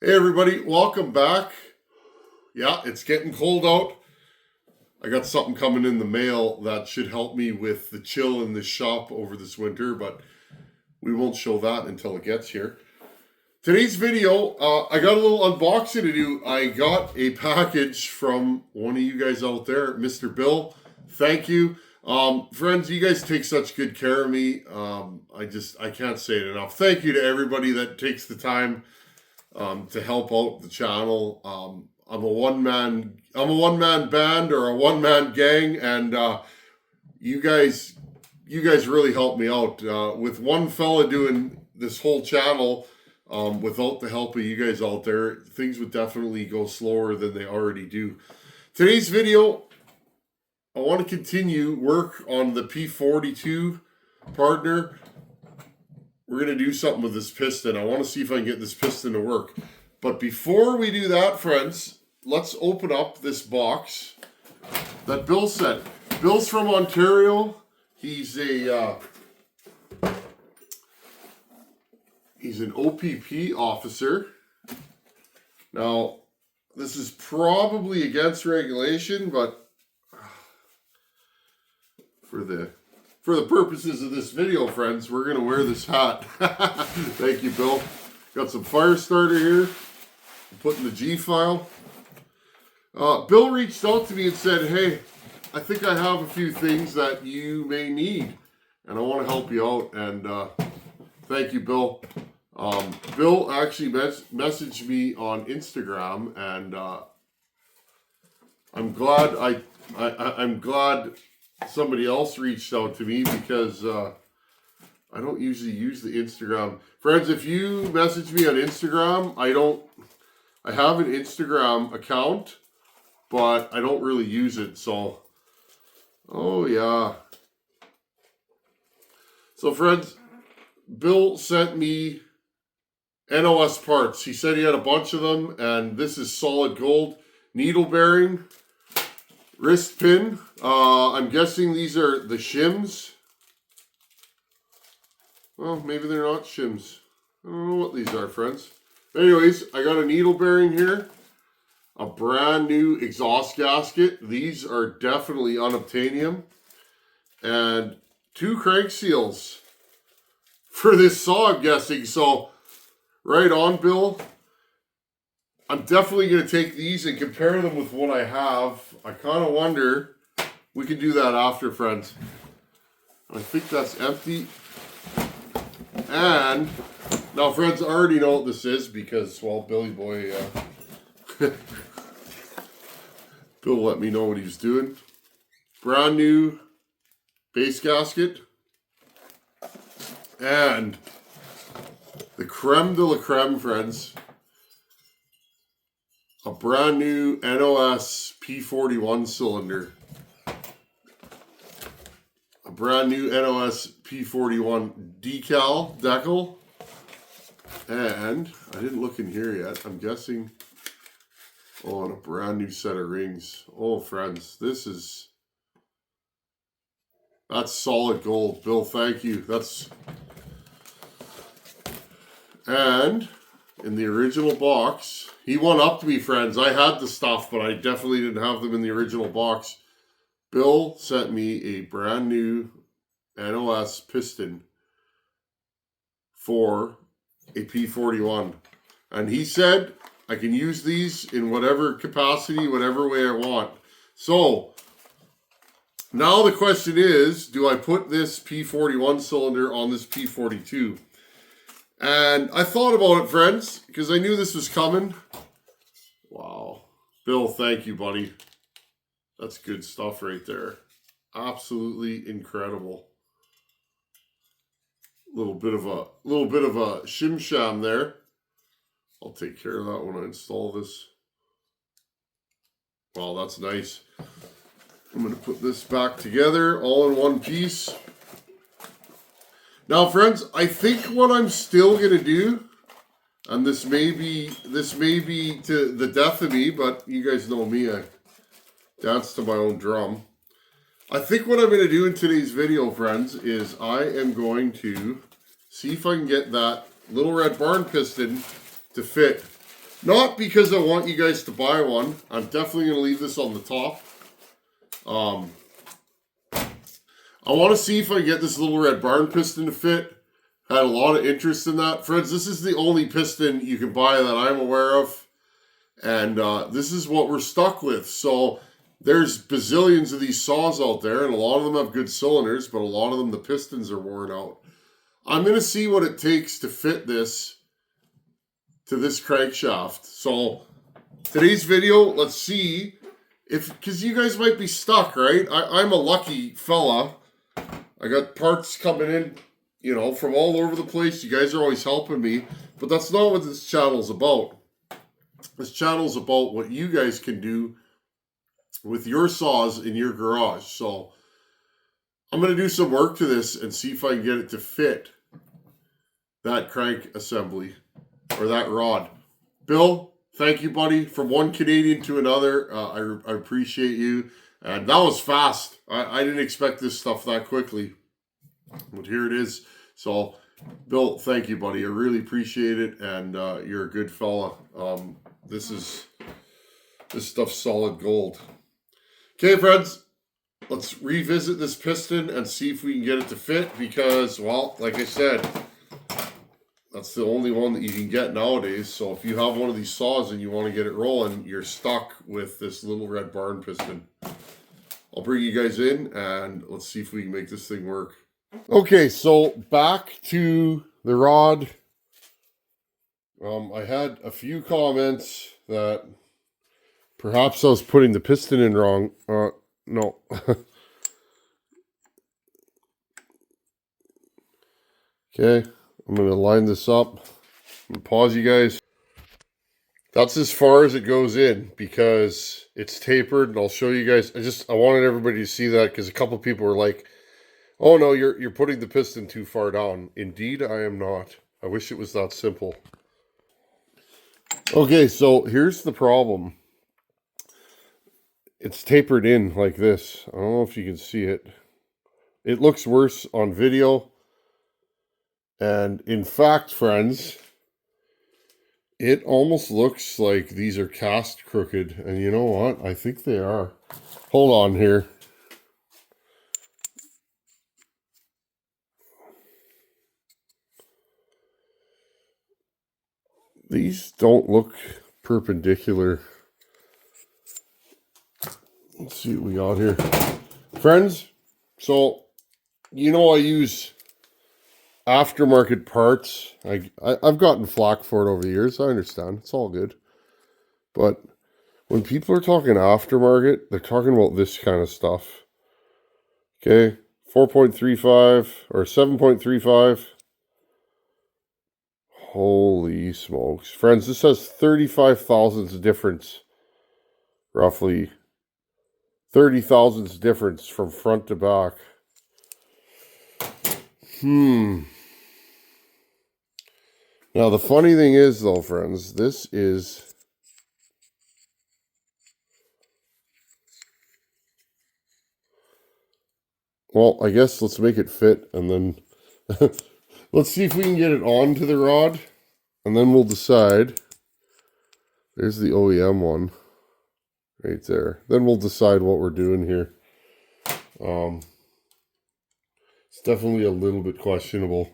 Hey everybody, welcome back. Yeah, it's getting cold out. I got something coming in the mail that should help me with the chill in this shop over this winter, but we won't show that until it gets here. Today's video, I got a little unboxing to do. I got a package from one of you guys out there, Mr. Bill. Thank you. Friends, you guys take such good care of me. I can't say it enough. Thank you to everybody that takes the time to help out the channel. I'm a one-man band or a one-man gang, and you guys really help me out. With one fella doing this whole channel, without the help of you guys out there, things would definitely go slower than they already do. Today's video, I want to continue work on the P42 partner. We're going to do something with this piston. I want to see if I can get this piston to work. But before we do that, friends, let's open up this box that Bill sent. Bill's from Ontario. He's an OPP officer. Now, this is probably against regulation, but for the purposes of this video, friends, we're going to wear this hat. Thank you, Bill. Got some fire starter here. I'm putting the G file. Bill reached out to me and said, hey, I think I have a few things that you may need, and I want to help you out. And thank you, Bill. Bill actually messaged me on Instagram, and I'm glad I'm glad somebody else reached out to me, because I don't usually use the Instagram. Friends, if you message me on Instagram, I have an Instagram account, but I don't really use it. So, oh yeah. So friends, Bill sent me NOS parts. He said he had a bunch of them, and this is solid gold. Needle bearing, wrist pin. I'm guessing these are the shims. Well, maybe they're not shims. I don't know what these are, friends. Anyways, I got a needle bearing here. A brand new exhaust gasket. These are definitely unobtainium. And 2 crank seals for this saw, I'm guessing. So, right on, Bill. I'm definitely going to take these and compare them with what I have. I kind of wonder. We can do that after, friends. I think that's empty. And now, friends, I already know what this is because, well, Billy Boy, Bill let me know what he was doing. Brand new base gasket. And the creme de la creme, friends. A brand new NOS P41 cylinder. A brand new NOS P41 decal. And I didn't look in here yet. I'm guessing, oh, and a brand new set of rings. Oh, friends, that's solid gold. Bill, thank you. And in the original box, he one-upped me, friends. I had the stuff, but I definitely didn't have them in the original box. Bill sent me a brand new NOS piston for a P41. And he said I can use these in whatever capacity, whatever way I want. So, now the question is, do I put this P41 cylinder on this P42? And I thought about it, friends, because I knew this was coming. Wow. Bill, thank you, buddy. That's good stuff right there. Absolutely incredible. Little bit of a shim sham there. I'll take care of that when I install this. Wow, that's nice. I'm going to put this back together all in one piece. Now, friends, I think what I'm still going to do, and this may be to the death of me, but you guys know me, I dance to my own drum. I think what I'm going to do in today's video, friends, is I am going to see if I can get that little red barn piston to fit. Not because I want you guys to buy one. I'm definitely going to leave this on the top. I want to see if I can get this little red barn piston to fit. Had a lot of interest in that. Friends, this is the only piston you can buy that I'm aware of. And this is what we're stuck with. So there's bazillions of these saws out there, and a lot of them have good cylinders, but a lot of them, the pistons are worn out. I'm going to see what it takes to fit this to this crankshaft. So today's video, let's see if, because you guys might be stuck, right? I'm a lucky fella. I got parts coming in, you know, from all over the place. You guys are always helping me, but that's not what this channel's about. This channel's about what you guys can do with your saws in your garage. So I'm going to do some work to this and see if I can get it to fit that crank assembly or that rod. Bill, thank you, buddy. From one Canadian to another, I appreciate you. And that was fast. I didn't expect this stuff that quickly. But here it is. So, Bill, thank you, buddy. I really appreciate it. And you're a good fella. This stuff's solid gold. Okay, friends. Let's revisit this piston and see if we can get it to fit. Because, well, like I said, that's the only one that you can get nowadays. So if you have one of these saws and you want to get it rolling, you're stuck with this little red barn piston. I'll bring you guys in and let's see if we can make this thing work. Okay, so back to the rod. I had a few comments that perhaps I was putting the piston in wrong. No. Okay, I'm going to line this up. I'm going to pause you guys. That's as far as it goes in because it's tapered, and I'll show you guys. I wanted everybody to see that because a couple of people were like, "Oh no, you're putting the piston too far down." Indeed, I am not. I wish it was that simple. Okay, so here's the problem. It's tapered in like this. I don't know if you can see it. It looks worse on video. And in fact, friends, it almost looks like these are cast crooked. And you know what? I think they are. Hold on here. These don't look perpendicular. Let's see what we got here. Friends, so you know I use aftermarket parts. I've gotten flack for it over the years. I understand. It's all good. But when people are talking aftermarket, they're talking about this kind of stuff. Okay, 4.35 or 7.35. Holy smokes. Friends, this has 35 thousandths difference. Roughly 30 thousandths difference from front to back. Now, the funny thing is, though, friends, this is... Well, I guess let's make it fit, and then... Let's see if we can get it onto the rod, and then we'll decide. There's the OEM one. Right there. Then we'll decide what we're doing here. It's definitely a little bit questionable.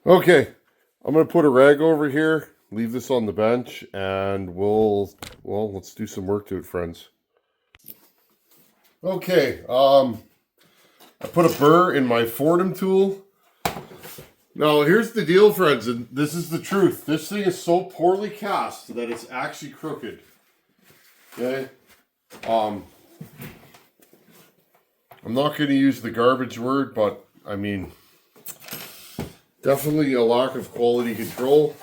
Okay. I'm going to put a rag over here, leave this on the bench, and let's do some work to it, friends. Okay, I put a burr in my Fordham tool. Now, here's the deal, friends, and this is the truth. This thing is so poorly cast that it's actually crooked. Okay? I'm not going to use the garbage word, but, I mean... Definitely a lack of quality control.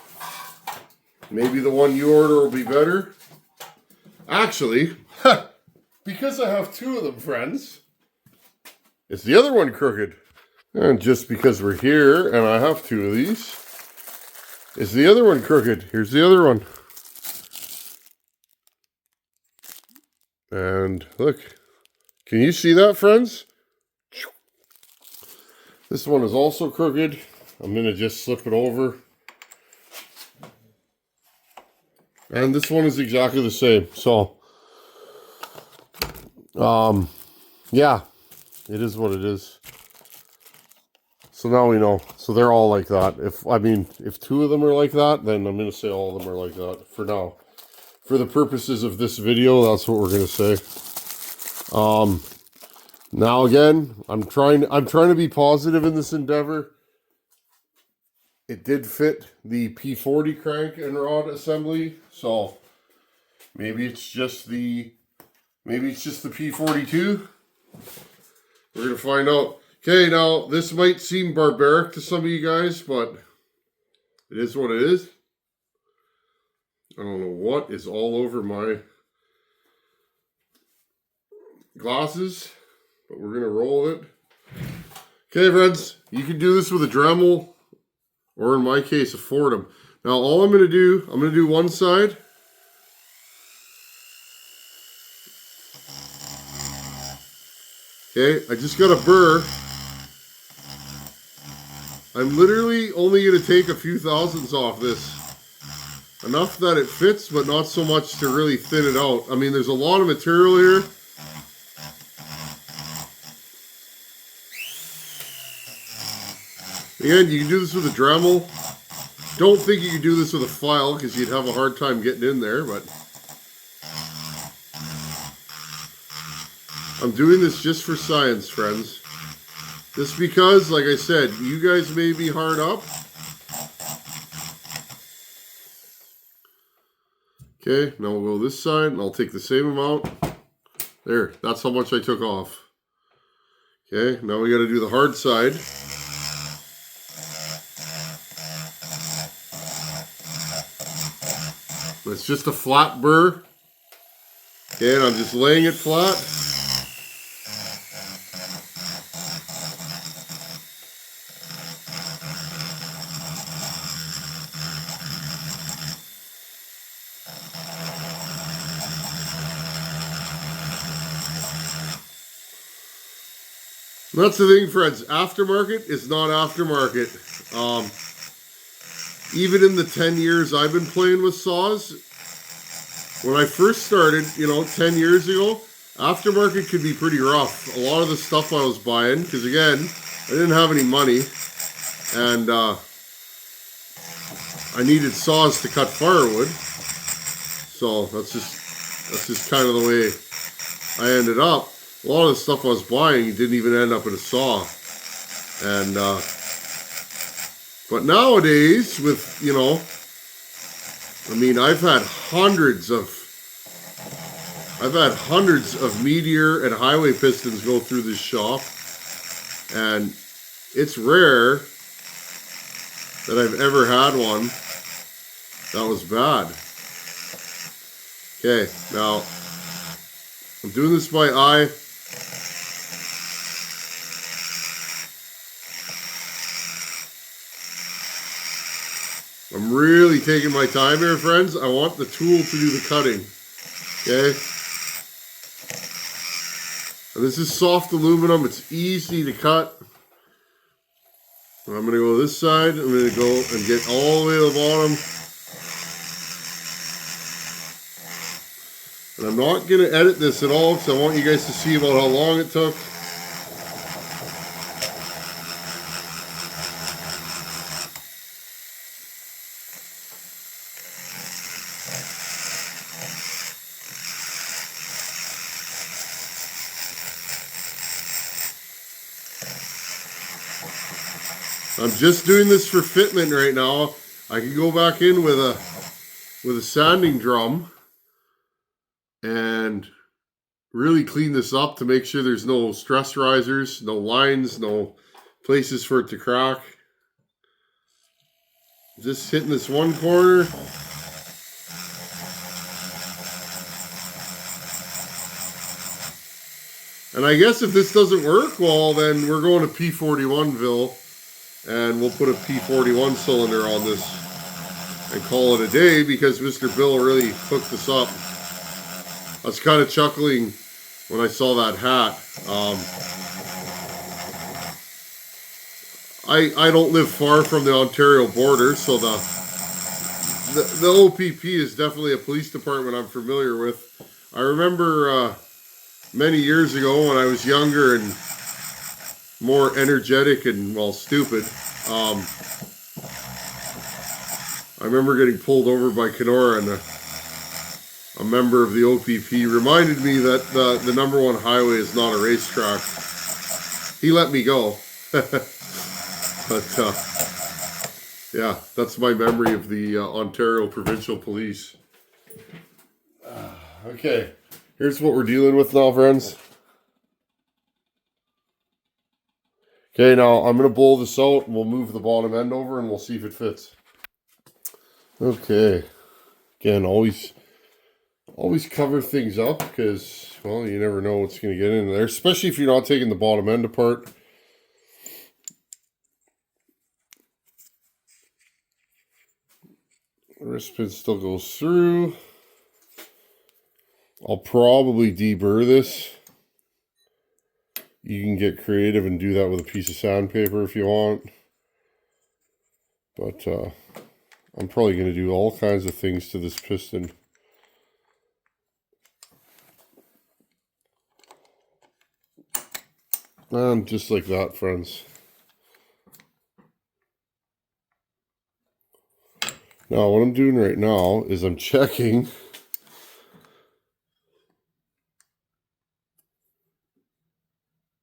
Maybe the one you order will be better. Actually, because I have two of them, friends, is the other one crooked? And just because we're here and I have two of these, is the other one crooked? Here's the other one. And look, can you see that, friends? This one is also crooked. I'm going to just slip it over. And this one is exactly the same. So, yeah, it is what it is. So now we know. So they're all like that. If two of them are like that, then I'm going to say all of them are like that for now. For the purposes of this video, that's what we're going to say. Now again, I'm trying to be positive in this endeavor. It did fit the P40 crank and rod assembly, so maybe it's just the P42. We're gonna find out. Okay, now this might seem barbaric to some of you guys, but it is what it is. I don't know what is all over my glasses, but we're gonna roll it. Okay, friends, you can do this with a Dremel, or in my case, a Fordham. Now, all I'm gonna do one side. Okay, I just got a burr. I'm literally only going to take a few thousandths off this. Enough that it fits, but not so much to really thin it out. I mean, there's a lot of material here. Again, you can do this with a Dremel. Don't think you can do this with a file, because you'd have a hard time getting in there, but I'm doing this just for science, friends. Just because, like I said, you guys may be hard up. Okay, now we'll go this side, and I'll take the same amount. There, that's how much I took off. Okay, now we got to do the hard side. It's just a flat burr. Okay, and I'm just laying it flat. That's the thing, friends. Aftermarket is not aftermarket. Even in the 10 years I've been playing with saws, when I first started, 10 years ago, aftermarket could be pretty rough. A lot of the stuff I was buying, because again, I didn't have any money, and I needed saws to cut firewood. So that's just kind of the way I ended up. A lot of the stuff I was buying didn't even end up in a saw. And, but nowadays with, I've had hundreds of Meteor and highway pistons go through this shop. And it's rare that I've ever had one that was bad. Okay, now I'm doing this by eye. I'm really taking my time here, friends. I want the tool to do the cutting. Okay? And this is soft aluminum. It's easy to cut. And I'm going to go this side. I'm going to go and get all the way to the bottom. And I'm not going to edit this at all because I want you guys to see about how long it took. I'm just doing this for fitment right now. I can go back in with a sanding drum and really clean this up to make sure there's no stress risers, no lines, no places for it to crack. Just hitting this one corner. And I guess if this doesn't work, well, then we're going to P41ville. And we'll put a P41 cylinder on this and call it a day because Mr. Bill really hooked this up. I was kind of chuckling when I saw that hat. I don't live far from the Ontario border, so the OPP is definitely a police department I'm familiar with. I remember many years ago when I was younger and more energetic and, well, stupid. I remember getting pulled over by Kenora, and a member of the OPP reminded me that the #1 highway is not a racetrack. He let me go. But, yeah, that's my memory of the Ontario Provincial Police. Okay, here's what we're dealing with now, friends. Okay, now I'm going to bowl this out, and we'll move the bottom end over, and we'll see if it fits. Okay, again, always cover things up, because, well, you never know what's going to get in there, especially if you're not taking the bottom end apart. The wrist pin still goes through. I'll probably deburr this. You can get creative and do that with a piece of sandpaper if you want. But I'm probably going to do all kinds of things to this piston. And just like that, friends. Now, what I'm doing right now is I'm checking.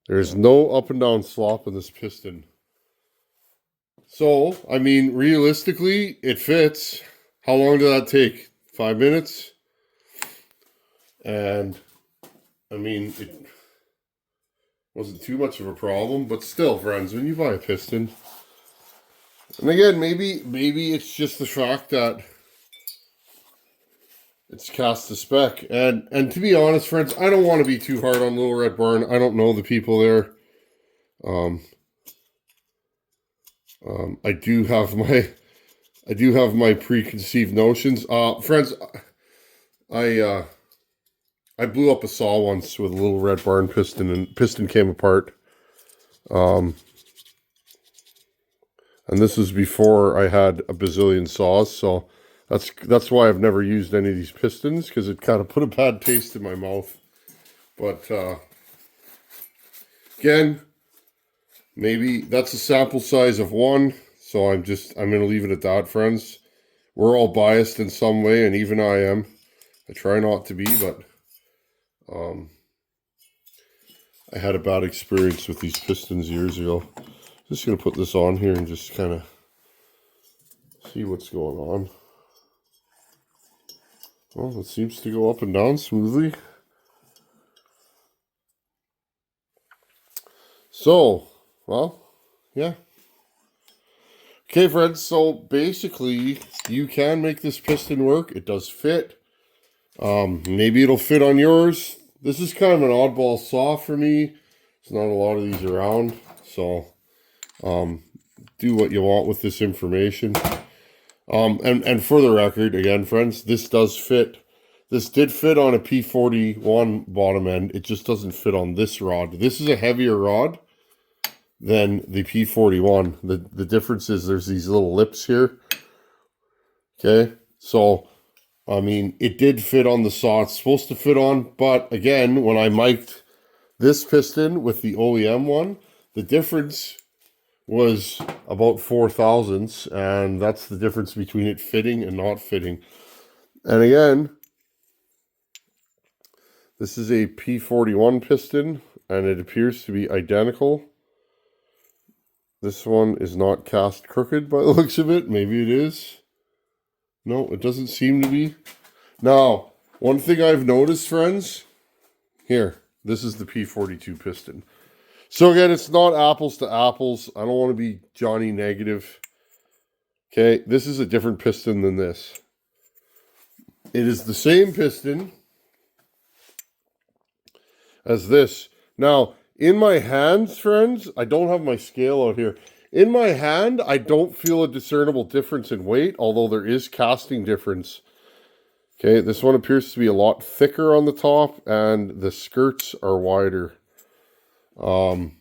There's no up and down slop in this piston. So, I mean, realistically, it fits. How long did that take? 5 minutes? And, I mean, it wasn't too much of a problem, but still, friends, when you buy a piston, and again, maybe it's just the fact that it's cast to spec. And to be honest, friends, I don't want to be too hard on Little Red Barn. I don't know the people there. I do have my preconceived notions. Friends, I blew up a saw once with a Little Red Barn piston, and piston came apart. And this was before I had a bazillion saws, so that's why I've never used any of these pistons, because it kind of put a bad taste in my mouth. But again, maybe that's a sample size of 1, so I'm going to leave it at that, friends. We're all biased in some way, and even I am. I try not to be, but I had a bad experience with these pistons years ago. Just going to put this on here and just kind of see what's going on. Well, it seems to go up and down smoothly. So, well, yeah. Okay, friends, so basically, you can make this piston work. It does fit. Maybe it'll fit on yours. This is kind of an oddball saw for me. There's not a lot of these around, so do what you want with this information. And for the record, again, friends, this does fit. This did fit on a P41 bottom end. It just doesn't fit on this rod. This is a heavier rod than the P41. The difference is there's these little lips here. Okay, so, I mean, it did fit on the saw it's supposed to fit on, but again, when I mic'd this piston with the OEM one, the difference was about 4 thousandths, and that's the difference between it fitting and not fitting. And again, this is a P41 piston, and it appears to be identical. This one is not cast crooked by the looks of it. Maybe it is. No, it doesn't seem to be. Now, one thing I've noticed, friends, here, this is the P42 piston. So again, it's not apples to apples. I don't want to be Johnny negative. Okay, this is a different piston than this. It is the same piston as this. Now, in my hands, friends, I don't have my scale out here. In my hand, I don't feel a discernible difference in weight, although there is casting difference. Okay, this one appears to be a lot thicker on the top, and the skirts are wider. I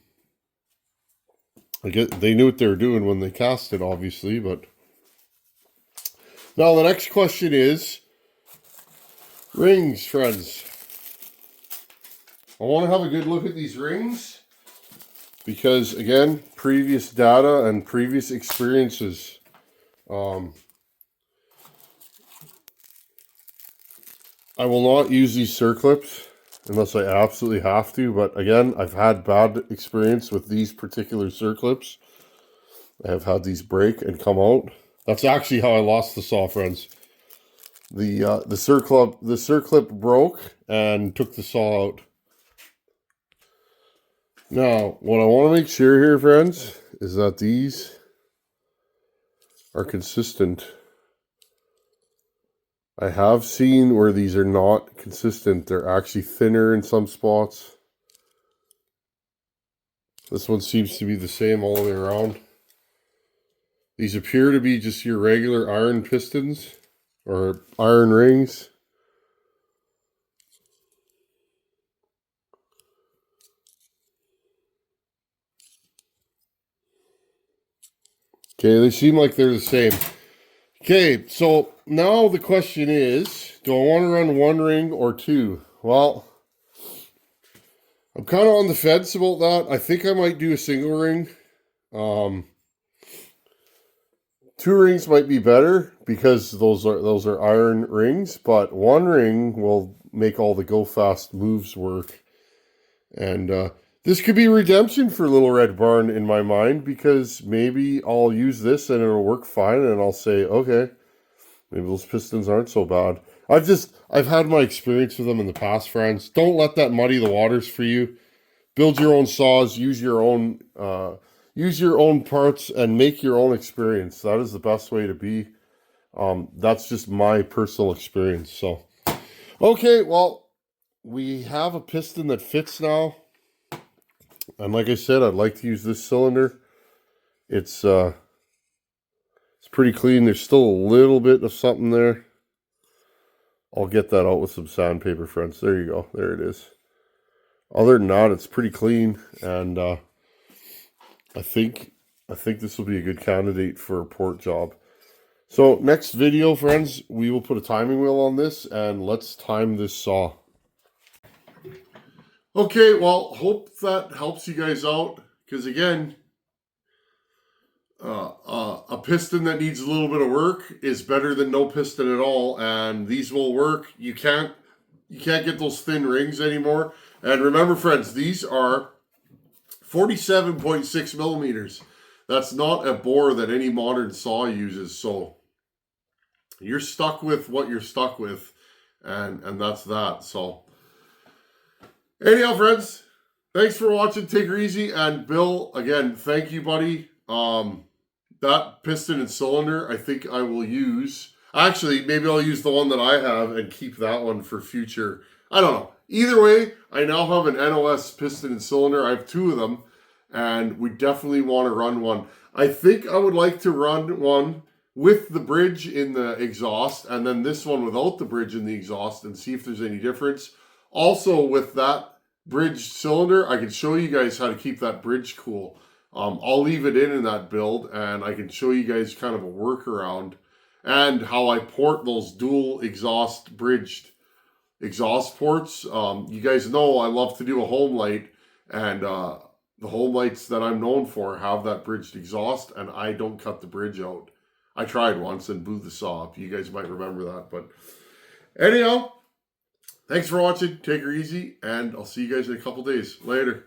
guess they knew what they were doing when they cast it, obviously, but Now the next question is rings, friends. I want to have a good look at these rings because, again, previous data and previous experiences. I will not use these circlips unless I absolutely have to, but again, I've had bad experience with these particular circlips. I have had these break and come out. That's actually how I lost the saw, friends. The circlip broke and took the saw out. Now, what I want to make sure here, friends, is that these are consistent. I have seen where these are not consistent. They're actually thinner in some spots. This one seems to be the same all the way around. These appear to be just your regular iron pistons or iron rings. Okay, they seem like they're the same. Okay, so now the question is, do I want to run one ring or two? Well, I'm kind of on the fence about that. I think I might do a single ring. Two rings might be better because those are iron rings, but one ring will make all the go fast moves work. And this could be redemption for Little Red Barn in my mind, because maybe I'll use this and it'll work fine and I'll say, okay, maybe those pistons aren't so bad. I've had my experience with them in the past, friends. Don't let that muddy the waters for you. Build your own saws, use your own parts and make your own experience. That is the best way to be. That's just my personal experience. So, okay, well, we have a piston that fits now. And like I said, I'd like to use this cylinder. It's pretty clean. There's still a little bit of something there. I'll get that out with some sandpaper, friends. There you go. There it is. Other than that, it's pretty clean, and I think this will be a good candidate for a port job. So next video, friends, we will put a timing wheel on this, and let's time this saw. Okay, well, hope that helps you guys out, because again, a piston that needs a little bit of work is better than no piston at all, and these will work. You can't get those thin rings anymore. And remember, friends, these are 47.6 millimeters. That's not a bore that any modern saw uses, so you're stuck with what you're stuck with, and that's that. So anyhow, friends, thanks for watching. Take her easy. And Bill, again, thank you, buddy. That piston and cylinder, I think I will use. Actually, maybe I'll use the one that I have and keep that one for future. I don't know. Either way, I now have an NOS piston and cylinder. I have two of them, and we definitely want to run one. I think I would like to run one with the bridge in the exhaust, and then this one without the bridge in the exhaust, and see if there's any difference. Also, with that bridge cylinder, I can show you guys how to keep that bridge cool. I'll leave it in that build, and I can show you guys kind of a workaround and how I port those dual exhaust bridged exhaust ports. You guys know I love to do a home light, and the home lights that I'm known for have that bridged exhaust, and I don't cut the bridge out. I tried once and blew the saw up. You guys might remember that. But anyhow, thanks for watching. Take her easy, and I'll see you guys in a couple days. Later.